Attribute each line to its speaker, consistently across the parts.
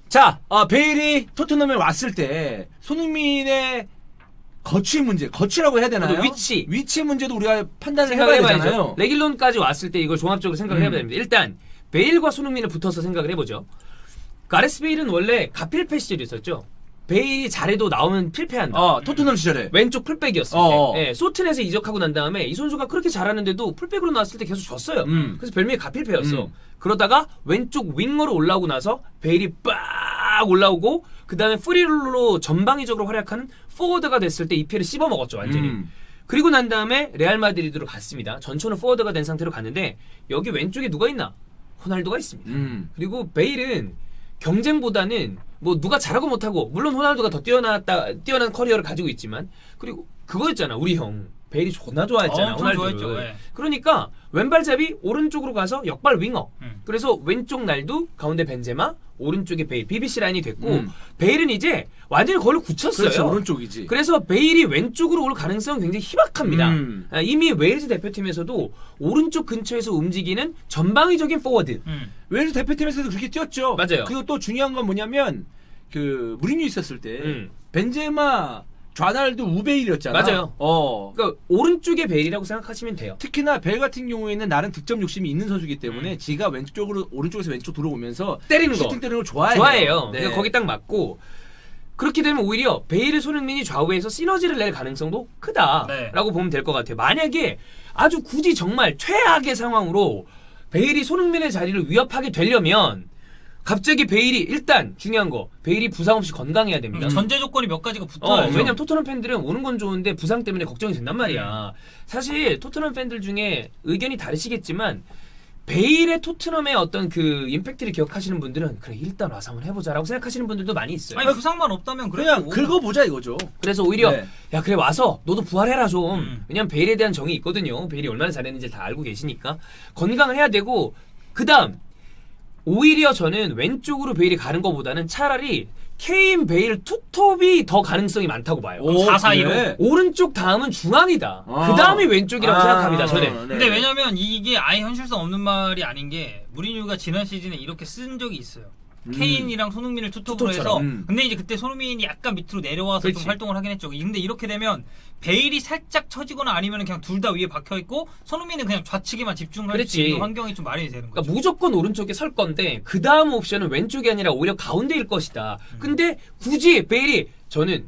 Speaker 1: 자, 베일이 토트넘에 왔을 때 손흥민의 거취 문제, 거취라고 해야 되나요? 위치 문제도 우리가 판단을 해봐야 되잖아요.
Speaker 2: 레길론까지 왔을 때 이걸 종합적으로 생각을 해봐야 됩니다. 일단 베일과 손흥민을 붙어서 생각을 해보죠. 가레스 베일은 원래 가필패 시절이 있었죠. 베일이 잘해도 나오면 필패한다.
Speaker 1: 토트넘 시절에
Speaker 2: 왼쪽 풀백이었을 때. 예, 소튼에서 이적하고 난 다음에 이 선수가 그렇게 잘하는데도 풀백으로 나왔을 때 계속 졌어요. 그래서 별명이 가필패였어. 그러다가 왼쪽 윙어로 올라오고 나서 베일이 빡 올라오고 그 다음에 프리롤로 전방위적으로 활약하는 포워드가 됐을 때 EPL을 씹어먹었죠 완전히. 그리고 난 다음에 레알 마드리드로 갔습니다. 전초는 포워드가 된 상태로 갔는데 여기 왼쪽에 누가 있나? 호날두가 있습니다. 그리고 베일은 경쟁보다는 뭐 누가 잘하고 못하고 물론 호날두가 더 뛰어난 커리어를 가지고 있지만 그리고 그거 있잖아 우리 형 베일이 존나 좋아했잖아 호날두를. 네. 그러니까 왼발잡이 오른쪽으로 가서 역발 윙어. 그래서 왼쪽 날두 가운데 벤제마 오른쪽에 베일 BBC 라인이 됐고 베일은 이제 완전히 거기를 굳혔어요.
Speaker 1: 그렇지, 오른쪽이지.
Speaker 2: 그래서 베일이 왼쪽으로 올 가능성은 굉장히 희박합니다. 이미 웨일즈 대표팀에서도 오른쪽 근처에서 움직이는 전방위적인 포워드.
Speaker 1: 웨일즈 대표팀에서도 그렇게 뛰었죠.
Speaker 2: 맞아요.
Speaker 1: 그리고 또 중요한 건 뭐냐면 그 무리뉴 있었을 때 벤제마 좌날도 우베일이었잖아.
Speaker 2: 맞아요. 그러니까 오른쪽에 베일이라고 생각하시면 돼요.
Speaker 1: 특히나 베일 같은 경우에는 나름 득점 욕심이 있는 선수이기 때문에 지가 오른쪽에서 왼쪽 들어오면서
Speaker 2: 때리는
Speaker 1: 슈팅 때리는 걸
Speaker 2: 좋아해요.
Speaker 1: 네.
Speaker 2: 그러니까 거기 딱 맞고 그렇게 되면 오히려 베일의 손흥민이 좌우에서 시너지를 낼 가능성도 크다라고 보면 될 것 같아요. 만약에 아주 굳이 정말 최악의 상황으로 베일이 손흥민의 자리를 위협하게 되려면 갑자기 베일이 일단 중요한 거 베일이 부상 없이 건강해야 됩니다.
Speaker 3: 전제 조건이 몇 가지가 붙어요.
Speaker 2: 왜냐면 토트넘 팬들은 오는 건 좋은데 부상 때문에 걱정이 된단 말이야. 사실 토트넘 팬들 중에 의견이 다르시겠지만 베일의 토트넘의 어떤 그 임팩트를 기억하시는 분들은 그래 일단 와서 한번 해보자라고 생각하시는 분들도 많이 있어요.
Speaker 3: 아니 부상만 없다면
Speaker 1: 그냥 긁어보자 이거죠.
Speaker 2: 그래서 오히려
Speaker 1: 네.
Speaker 2: 야 그래 와서 너도 부활해라 좀. 왜냐면 베일에 대한 정이 있거든요. 베일이 얼마나 잘했는지 다 알고 계시니까 건강을 해야 되고 그 다음 오히려 저는 왼쪽으로 베일이 가는 것보다는 차라리 케인, 베일, 투톱이 더 가능성이 많다고 봐요.
Speaker 3: 4-4-2로.
Speaker 1: 그래?
Speaker 2: 오른쪽 다음은 중앙이다. 그 다음이 왼쪽이라고 생각합니다. 저는.
Speaker 1: 네.
Speaker 3: 근데 왜냐면 이게 아예 현실성 없는 말이 아닌 게 무리뉴가 지난 시즌에 이렇게 쓴 적이 있어요. 케인이랑 손흥민을 투톱으로 해서 근데 이제 그때 손흥민이 약간 밑으로 내려와서
Speaker 2: 그렇지.
Speaker 3: 좀 활동을 하긴 했죠. 근데 이렇게 되면 베일이 살짝 처지거나 아니면 그냥 둘 다 위에 박혀있고 손흥민은 그냥 좌측에만 집중할 수 있는 환경이 좀 마련이 되는 거죠.
Speaker 2: 그러니까 무조건 오른쪽에 설 건데 그 다음 옵션은 왼쪽이 아니라 오히려 가운데일 것이다. 근데 굳이 베일이 저는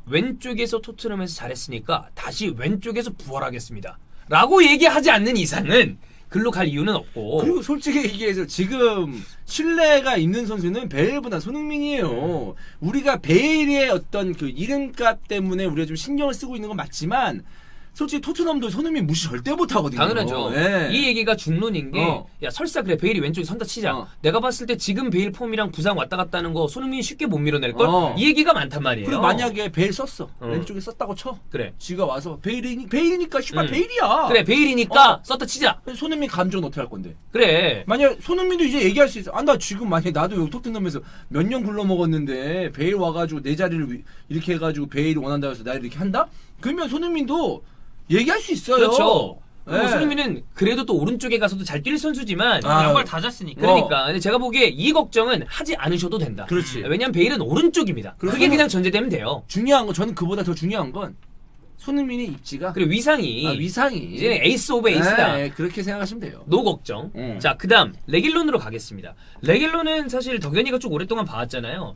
Speaker 2: 왼쪽에서 토트넘에서 잘했으니까 다시 왼쪽에서 부활하겠습니다. 라고 얘기하지 않는 이상은 글로 갈 이유는 없고.
Speaker 1: 그리고 솔직히 얘기해서 지금 신뢰가 있는 선수는 베일보다 손흥민이에요. 우리가 베일의 어떤 그 이름값 때문에 우리가 좀 신경을 쓰고 있는 건 맞지만 솔직히 토트넘도 손흥민 무시 절대 못하거든요.
Speaker 2: 당연하죠.
Speaker 1: 네.
Speaker 2: 이 얘기가 중론인 게 야 설사 그래 베일이 왼쪽에 선다 치자. 내가 봤을 때 지금 베일 폼이랑 부상 왔다 갔다 하는 거 손흥민이 쉽게 못 밀어낼걸? 이 얘기가 많단 말이에요.
Speaker 1: 그리고 만약에 베일 썼어. 왼쪽에 썼다고 쳐.
Speaker 2: 그래.
Speaker 1: 지가 와서 베일이니까 씨발 베일이야.
Speaker 2: 그래 베일이니까 썼다 치자.
Speaker 1: 손흥민 감정은 어떻게 할 건데?
Speaker 2: 그래.
Speaker 1: 만약 손흥민도 이제 얘기할 수 있어. 나 지금 만약에 나도 여기 토트넘에서 몇 년 굴러먹었는데 베일 와가지고 내 자리를 이렇게 해가지고 베일이 원한다고 해서 나를 이렇게 한다? 그러면 손흥민도 얘기할 수 있어요.
Speaker 2: 그렇죠.
Speaker 1: 네.
Speaker 2: 손흥민은 그래도 또 오른쪽에 가서도 잘 뛸 선수지만
Speaker 3: 양발 다 잤으니까.
Speaker 2: 그러니까 근데 제가 보기에 이 걱정은 하지 않으셔도 된다.
Speaker 1: 그렇지.
Speaker 2: 왜냐면 베일은 오른쪽입니다. 그게 그냥 전제되면 돼요.
Speaker 1: 중요한 건 저는 그보다 더 중요한 건 손흥민의 입지가
Speaker 2: 그리고 위상이 이제는 에이스 오브 에이스다.
Speaker 1: 네, 그렇게 생각하시면 돼요.
Speaker 2: 노 걱정. 자, 그다음 레길론으로 가겠습니다. 레길론은 사실 덕현이가 쭉 오랫동안 봐왔잖아요.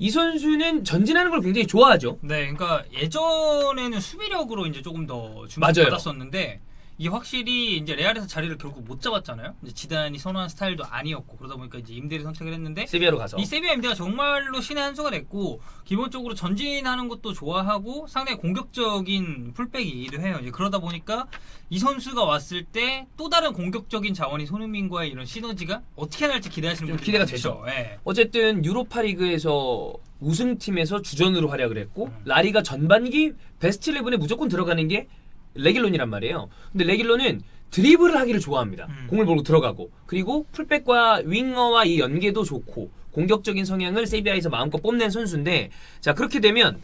Speaker 2: 이 선수는 전진하는 걸 굉장히 좋아하죠.
Speaker 3: 네, 그러니까 예전에는 수비력으로 이제 조금 더 주목받았었는데 이게 확실히 이제 레알에서 자리를 결국 못 잡았잖아요. 이제 지단이 선호한 스타일도 아니었고 그러다 보니까 이제 임대를 선택을 했는데
Speaker 2: 세비야로 가서
Speaker 3: 이 세비야 임대가 정말로 신의 한 수가 됐고 기본적으로 전진하는 것도 좋아하고 상당히 공격적인 풀백이기도 해요. 이제 그러다 보니까 이 선수가 왔을 때 또 다른 공격적인 자원이 손흥민과의 이런 시너지가 어떻게 날지 기대하시는 분들이
Speaker 2: 기대가
Speaker 3: 많죠.
Speaker 2: 되죠.
Speaker 3: 네.
Speaker 2: 어쨌든 유로파리그에서 우승팀에서 주전으로 활약을 했고 라리가 전반기 베스트 11에 무조건 들어가는 게 레길론이란 말이에요. 근데 레길론은 드리블을 하기를 좋아합니다. 공을 몰고 들어가고 그리고 풀백과 윙어와 이 연계도 좋고 공격적인 성향을 세비야에서 마음껏 뽐낸 선수인데 자 그렇게 되면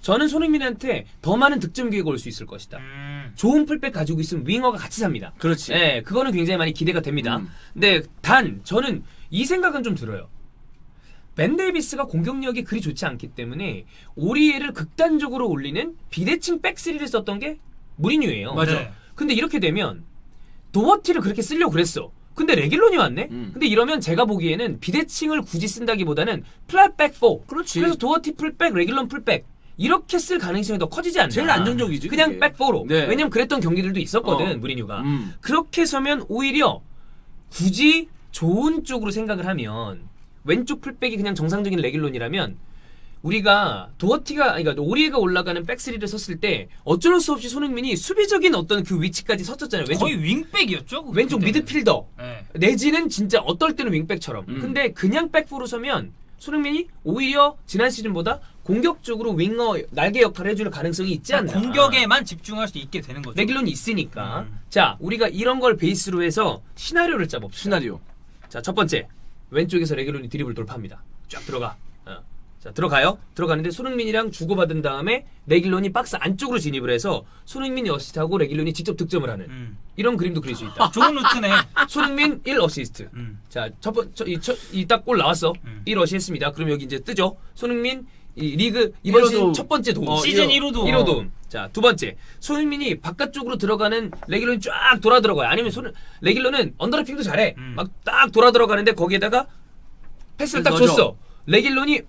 Speaker 2: 저는 손흥민한테 더 많은 득점 기회가 올 수 있을 것이다. 좋은 풀백 가지고 있으면 윙어가 같이 삽니다.
Speaker 1: 그렇지.
Speaker 2: 네, 그거는 굉장히 많이 기대가 됩니다. 근데 단 저는 이 생각은 좀 들어요. 벤 데이비스가 공격력이 그리 좋지 않기 때문에 오리에를 극단적으로 올리는 비대칭 백스리를 썼던 게 무리뉴예요.
Speaker 1: 맞아.
Speaker 3: 네.
Speaker 2: 근데 이렇게 되면 도어티를 그렇게 쓰려고 그랬어. 근데 레길론이 왔네? 근데 이러면 제가 보기에는 비대칭을 굳이 쓴다기보다는 플랫백 4.
Speaker 1: 그렇지.
Speaker 2: 그래서 도어티 풀백, 레길론 풀백. 이렇게 쓸 가능성이 더 커지지 않나.
Speaker 1: 제일 안정적이지,
Speaker 2: 그냥
Speaker 1: 그게.
Speaker 2: 백 4로.
Speaker 1: 네.
Speaker 2: 왜냐면 그랬던 경기들도 있었거든, 무리뉴가.
Speaker 1: 음.
Speaker 2: 그렇게 서면 오히려 굳이 좋은 쪽으로 생각을 하면 왼쪽 풀백이 그냥 정상적인 레길론이라면 우리가 그러니까 오리에가 올라가는 백스리를 섰을 때 어쩔 수 없이 손흥민이 수비적인 어떤 그 위치까지 섰었잖아요. 왼쪽,
Speaker 3: 거의 윙백이었죠.
Speaker 2: 왼쪽
Speaker 3: 그때는.
Speaker 2: 미드필더
Speaker 3: 네.
Speaker 2: 내지는 진짜 어떨 때는 윙백처럼. 근데 그냥 백포로 서면 손흥민이 오히려 지난 시즌보다 공격적으로 윙어 날개 역할을 해주는 가능성이 있지 않나.
Speaker 3: 공격에만 집중할 수 있게 되는 거죠.
Speaker 2: 레길론이 있으니까. 자, 우리가 이런 걸 베이스로 해서 시나리오를 짜봅시다.
Speaker 1: 시나리오.
Speaker 2: 자, 첫 번째. 왼쪽에서 레길론이 드리블 돌파합니다. 쫙 들어가. 자, 들어가요. 들어가는데 손흥민이랑 주고받은 다음에 레길론이 박스 안쪽으로 진입을 해서 손흥민이 어시스트하고 레길론이 직접 득점을 하는 이런 그림도 그릴 수 있다.
Speaker 3: 좋은 루트네.
Speaker 2: 손흥민 1 어시스트. 자, 이 딱 골 나왔어. 1 어시스트입니다. 그럼 여기 이제 뜨죠. 손흥민 이 리그 이번
Speaker 1: 1호
Speaker 2: 시즌
Speaker 1: 도움.
Speaker 2: 첫 번째 도움.
Speaker 3: 시즌 1호 도움.
Speaker 2: 1호 도움. 자, 두 번째. 손흥민이 바깥쪽으로 들어가는 레길론이 쫙 돌아 들어가요. 아니면 레길론은 언더래핑도 잘해. 막 딱 돌아 들어가는데 거기에다가 패스를 딱
Speaker 1: 넣어줘.
Speaker 2: 줬어. 레길론이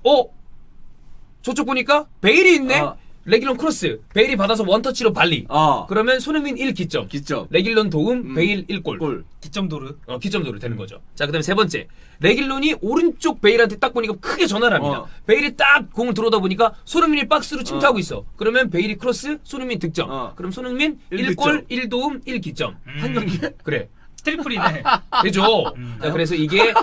Speaker 2: 저쪽 보니까 베일이 있네.
Speaker 1: 아.
Speaker 2: 레길론 크로스. 베일이 받아서 원터치로 발리. 그러면 손흥민 1 기점.
Speaker 1: 기점.
Speaker 2: 레길론 도움, 베일 1골.
Speaker 1: 골.
Speaker 3: 기점도르.
Speaker 2: 기점도로 되는 거죠. 자, 그다음에 세 번째. 레길론이 오른쪽 베일한테 딱 보니까 크게 전화를 합니다. 베일이 딱 공을 들어오다 보니까 손흥민이 박스로 침투하고 있어. 그러면 베일이 크로스, 손흥민 득점. 그럼 손흥민 1골, 1도움, 1기점.
Speaker 1: 한 경기.
Speaker 2: 그래.
Speaker 3: 트리플이네.
Speaker 2: 되죠. 자, 그래서 이게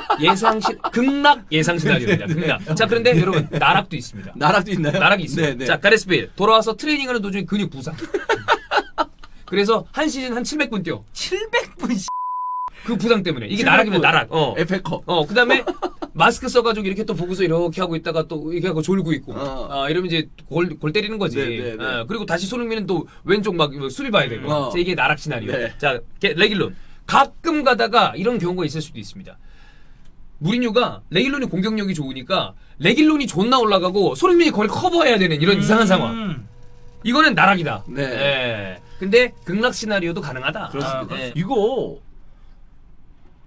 Speaker 2: 극락 예상 시나리오입니다. 극락. 자, 그런데 여러분 나락도 있습니다.
Speaker 1: 나락도 있나요?
Speaker 2: 나락이 있어요.
Speaker 1: 네, 네.
Speaker 2: 자, 가레스 베일 돌아와서 트레이닝하는 도중에 근육 부상. 그래서 한 시즌 한 700분 뛰어.
Speaker 3: 700분.
Speaker 2: 그 부상 때문에. 이게 나락이면 나락.
Speaker 1: 에페컵.
Speaker 2: 그다음에 마스크 써가지고 이렇게 또 보고서 이렇게 하고 있다가 또 이렇게 하고 졸고 있고. 이러면 이제 골 때리는 거지.
Speaker 1: 네, 네, 네.
Speaker 2: 그리고 다시 손흥민은 또 왼쪽 막 수비 봐야 되고. 자, 이게 나락 시나리오.
Speaker 1: 네.
Speaker 2: 자, 레길론. 가끔 가다가 이런 경우가 있을 수도 있습니다. 무리뉴가 레길론이 공격력이 좋으니까 레길론이 존나 올라가고 손흥민이 그걸 커버해야 되는 이런 이상한 상황. 이거는 나락이다.
Speaker 1: 네.
Speaker 2: 예. 근데 극락 시나리오도 가능하다.
Speaker 1: 그렇습니다.
Speaker 2: 예.
Speaker 1: 이거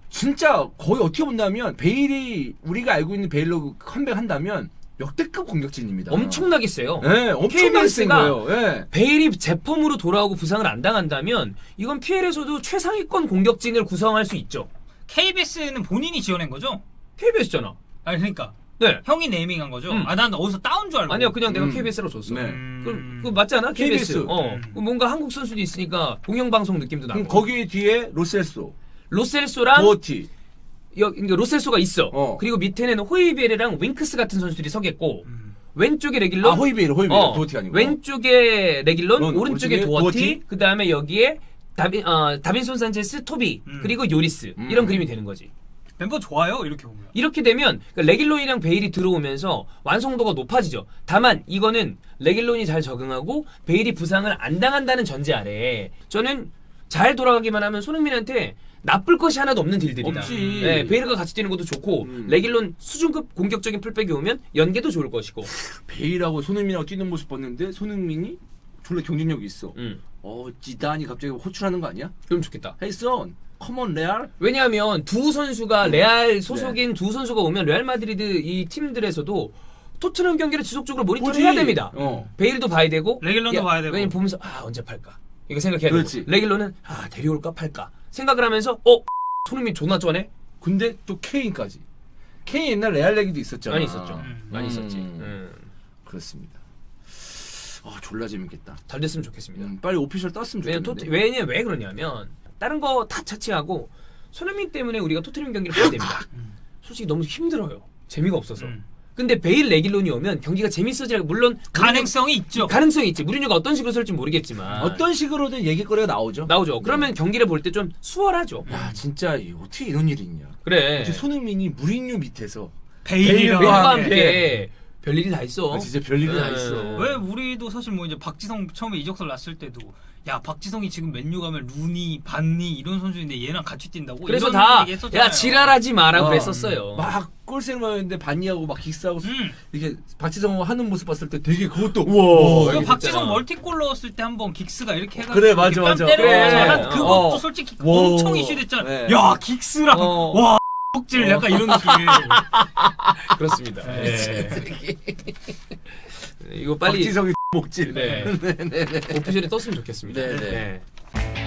Speaker 1: 진짜 거의 어떻게 본다면 베일이 우리가 알고 있는 베일로 컴백한다면 역대급 공격진입니다.
Speaker 2: 엄청나게 세요.
Speaker 1: 네, 엄청나게 센
Speaker 2: KBS가
Speaker 1: 거예요. 네.
Speaker 2: 베일이 제품으로 돌아오고 부상을 안 당한다면 이건 PL에서도 최상위권 공격진을 구성할 수 있죠.
Speaker 3: KBS는 본인이 지어낸 거죠?
Speaker 2: KBS잖아.
Speaker 3: 아니 그러니까
Speaker 2: 네.
Speaker 3: 형이 네이밍한 거죠?
Speaker 2: 음.
Speaker 3: 난 어디서 따온 줄 알고.
Speaker 2: 아니요, 그냥 내가 KBS로 줬어.
Speaker 1: 네.
Speaker 2: 그 맞지 않아? KBS.
Speaker 1: KBS.
Speaker 2: 뭔가 한국 선수도 있으니까 공영방송 느낌도 나고.
Speaker 1: 그럼 거기 뒤에 로셀소,
Speaker 2: 로셀소랑
Speaker 1: 도어티.
Speaker 2: 그러니까 로셀소가 있어.
Speaker 1: 어.
Speaker 2: 그리고 밑에는 호이베르랑 윙크스 같은 선수들이 서겠고 왼쪽에 레길론.
Speaker 1: 호이베르 도어티가 아니고.
Speaker 2: 왼쪽에 레길론, 오른쪽에
Speaker 1: 오른쪽에
Speaker 2: 도어티.
Speaker 1: 도어티.
Speaker 2: 그 다음에 여기에 다빈손 산체스, 토비 그리고 요리스 이런 그림이 되는 거지.
Speaker 3: 멤버 좋아요 이렇게 보면.
Speaker 2: 이렇게 되면 그러니까 레길론이랑 베일이 들어오면서 완성도가 높아지죠. 다만 이거는 레길론이 잘 적응하고 베일이 부상을 안 당한다는 전제 아래 저는 잘 돌아가기만 하면 손흥민한테 나쁠 것이 하나도 없는 딜들이다.
Speaker 1: 없지.
Speaker 2: 네, 베일과 같이 뛰는 것도 좋고 레길론 수준급 공격적인 풀백이 오면 연계도 좋을 것이고.
Speaker 1: 베일하고 손흥민하고 뛰는 모습 봤는데 손흥민이 졸라 경쟁력이 있어.
Speaker 2: 음.
Speaker 1: 지단이 갑자기 호출하는 거 아니야?
Speaker 2: 그럼 좋겠다.
Speaker 1: 헤이선, 컴온 레알.
Speaker 2: 왜냐하면 두 선수가 레알 소속인 두 선수가 오면 레알 마드리드 이 팀들에서도 토트넘 경기를 지속적으로 모니터를 해야 됩니다. 베일도 봐야 되고
Speaker 3: 레길론도 봐야 되고.
Speaker 2: 왜냐면 보면서 언제 팔까 이거 생각해야
Speaker 1: 그렇지.
Speaker 2: 되고 레길론은 데려올까 팔까 생각을 하면서 손흥민 존나 쩌네.
Speaker 1: 근데 또 케인까지. 케인 옛날 레알 얘기도 있었잖아.
Speaker 2: 많이 있었죠. 많이 있었지.
Speaker 1: 그렇습니다. 졸라 재밌겠다.
Speaker 2: 잘 됐으면 좋겠습니다.
Speaker 1: 빨리 오피셜 떴으면 좋겠는데.
Speaker 2: 왜 그러냐면 다른 거 다 차치하고 손흥민 때문에 우리가 토트넘 경기를 봐야 됩니다. 솔직히 너무 힘들어요. 재미가 없어서. 근데 베일 레길론이 오면 경기가 재밌어지라. 물론
Speaker 3: 가능성이 있죠.
Speaker 2: 가능성이 있지. 무리뉴가 어떤 식으로 쓸지 모르겠지만
Speaker 1: 어떤 식으로든 얘기거리가 나오죠.
Speaker 2: 그러면 경기를 볼 때 좀 수월하죠.
Speaker 1: 야 진짜 어떻게 이런 일이 있냐.
Speaker 2: 그래.
Speaker 1: 손흥민이 무리뉴 밑에서
Speaker 3: 베일이랑
Speaker 2: 베일과
Speaker 3: 함께.
Speaker 2: 함께 별일이 다 있어.
Speaker 1: 진짜 별일이 다
Speaker 2: 네.
Speaker 1: 있어.
Speaker 3: 왜 우리도 사실 뭐 이제 박지성 처음에 이적설 났을 때도 야 박지성이 지금 맨유 가면 루니, 반니 이런 선수인데 얘랑 같이 뛴다고.
Speaker 2: 그래서
Speaker 3: 이런
Speaker 2: 다
Speaker 3: 얘기했었잖아요.
Speaker 2: 야 지랄하지 마라고
Speaker 1: 어.
Speaker 2: 그랬었어요.
Speaker 1: 막 골세르마였는데 반니하고 막 긱스하고
Speaker 3: 음.
Speaker 1: 이렇게 박지성 하는 모습 봤을 때 되게 그것도
Speaker 2: 우와.
Speaker 3: 그
Speaker 2: 이게
Speaker 3: 박지성
Speaker 2: 진짜.
Speaker 3: 멀티골 넣었을 때 한번 긱스가 이렇게 해가지고
Speaker 1: 그래, 맞아,
Speaker 3: 이렇게
Speaker 1: 맞아.
Speaker 3: 뺨 때려서
Speaker 2: 그래.
Speaker 3: 한 그것도
Speaker 1: 어.
Speaker 3: 솔직히
Speaker 1: 와.
Speaker 3: 엄청 이슈됐잖아.
Speaker 1: 네.
Speaker 3: 야 긱스랑
Speaker 2: 어.
Speaker 3: 와 질 약간 이런 느낌.
Speaker 2: 그렇습니다.
Speaker 3: 네.
Speaker 2: 이거 빨리
Speaker 1: 박지성이 목질.
Speaker 2: 네. 오피셜에 떴으면 좋겠습니다.
Speaker 1: 네, 네.
Speaker 2: 네.